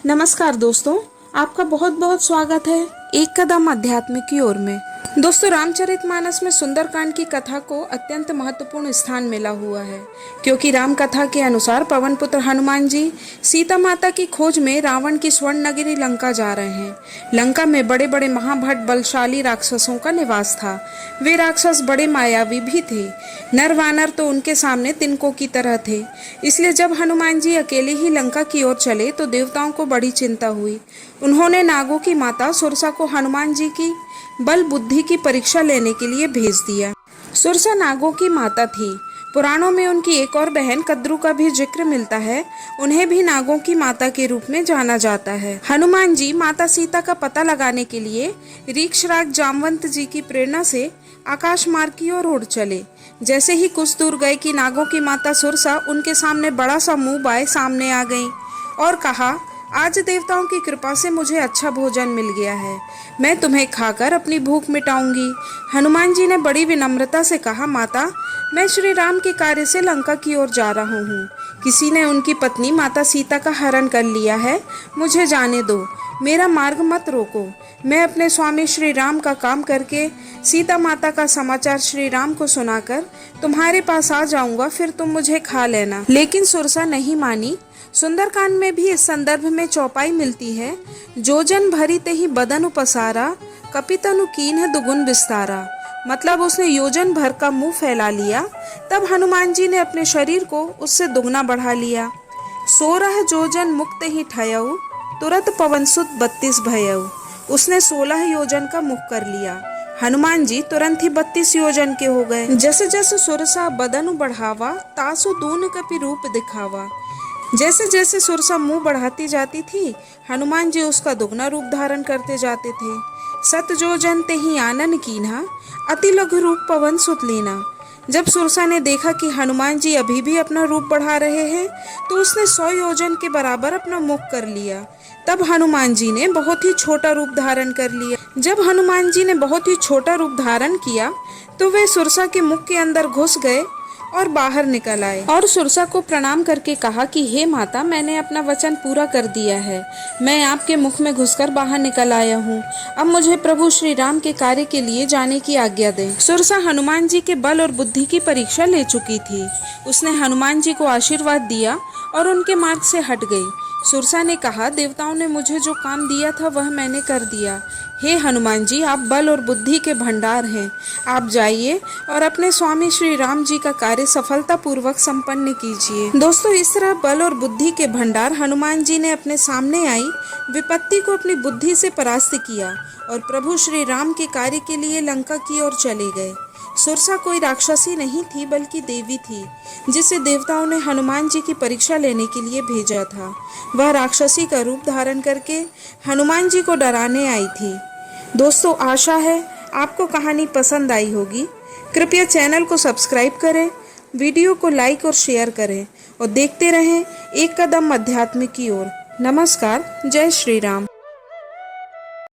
नमस्कार दोस्तों, आपका बहुत बहुत स्वागत है एक कदम अध्यात्म की ओर में। दोस्तों, रामचरितमानस में सुंदरकांड की कथा को अत्यंत महत्वपूर्ण स्थान मिला हुआ है, क्योंकि राम कथा के अनुसार पवन पुत्र हनुमान जी सीता माता की खोज में रावण की स्वर्ण नगरी लंका जा रहे हैं। लंका में बड़े बड़े महाभट बलशाली राक्षसों का निवास था। वे राक्षस बड़े मायावी भी थे। नर वानर तो उनके सामने तिनकों की तरह थे। इसलिए जब हनुमान जी अकेले ही लंका की ओर चले तो देवताओं को बड़ी चिंता हुई। उन्होंने नागों की माता सुरसा को हनुमान जी की बल बुद्धि की परीक्षा लेने के लिए भेज दिया। सुरसा नागों की माता थी। पुराणों में उनकी एक और बहन कद्रू का भी जिक्र मिलता है। उन्हें भी नागों की माता के रूप में जाना जाता है। हनुमान जी माता सीता का पता लगाने के लिए रीक्षराज जामवंत जी की प्रेरणा से आकाश मार्ग की ओर उड़ चले। जैसे ही कुछ दूर गए कि नागों की माता सुरसा उनके सामने बड़ा सा मुंह बाए सामने आ गई और कहा, आज देवताओं की कृपा से मुझे अच्छा भोजन मिल गया है, मैं तुम्हें खाकर अपनी भूख मिटाऊंगी। हनुमान जी ने बड़ी विनम्रता से कहा, माता, मैं श्री राम के कार्य से लंका की ओर जा रहा हूँ। किसी ने उनकी पत्नी माता सीता का हरण कर लिया है, मुझे जाने दो, मेरा मार्ग मत रोको। मैं अपने स्वामी श्री राम का काम करके सीता माता का समाचार श्री राम को सुनाकर तुम्हारे पास आ जाऊंगा, फिर तुम मुझे खा लेना। लेकिन सुरसा नहीं मानी। सुंदरकांड में भी इस संदर्भ में चौपाई मिलती है, जो जन भरी ते ही बदन उपसारा, कपितनु कीन है दुगुन विस्तारा। मतलब उसने योजन भर का मुंह फैला लिया, तब हनुमान जी ने अपने शरीर को उससे दुगना बढ़ा लिया। 16 जोजन मुक्त ही ठयऊ, तुरंत पवनसुत 32 भयऊ। उसने 16 योजन का मुख कर लिया। हनुमान जी तुरंत ही 32 योजन के हो गए। जैसे जैसे सुरसा बदन बढ़ावा, तासु दून कपि रूप दिखावा। जैसे जैसे सुरसा मुंह बढ़ाती जाती थी, हनुमान जी उसका दुगना रूप धारण करते जाते थे। सत जोजन ते ही आनन कीन्हा, अति लघु रूप पवन सुत लीना। जब सुरसा ने देखा कि हनुमान जी अभी भी अपना रूप बढ़ा रहे हैं, तो उसने 100 योजन के बराबर अपना मुख कर लिया। तब हनुमान जी ने बहुत ही छोटा रूप धारण कर लिया। जब हनुमान जी ने बहुत ही छोटा रूप धारण किया, तो वे सुरसा के मुख के अंदर घुस गए और बाहर निकल आए और सुरसा को प्रणाम करके कहा कि हे माता, मैंने अपना वचन पूरा कर दिया है। मैं आपके मुख में घुसकर बाहर निकल आया हूँ। अब मुझे प्रभु श्री राम के कार्य के लिए जाने की आज्ञा दें। सुरसा हनुमान जी के बल और बुद्धि की परीक्षा ले चुकी थी। उसने हनुमान जी को आशीर्वाद दिया और उनके मार्ग से हट गई। सुरसा ने कहा, देवताओं ने मुझे जो काम दिया था वह मैंने कर दिया। हे हनुमान जी, आप बल और बुद्धि के भंडार हैं। आप जाइए और अपने स्वामी श्री राम जी का कार्य सफलता पूर्वक संपन्न कीजिए। दोस्तों, इस तरह बल और बुद्धि के भंडार हनुमान जी ने अपने सामने आई विपत्ति को अपनी बुद्धि से परास्त किया और प्रभु श्री राम के कार्य के लिए लंका की ओर चले गए। सुरसा कोई राक्षसी नहीं थी, बल्कि देवी थी, जिसे देवताओं ने हनुमान जी की परीक्षा लेने के लिए भेजा था। वह राक्षसी का रूप धारण करके हनुमान जी को डराने आई थी। दोस्तों, आशा है आपको कहानी पसंद आई होगी। कृपया चैनल को सब्सक्राइब करें, वीडियो को लाइक और शेयर करें और देखते रहें एक कदम अध्यात्म की ओर। नमस्कार, जय श्री राम।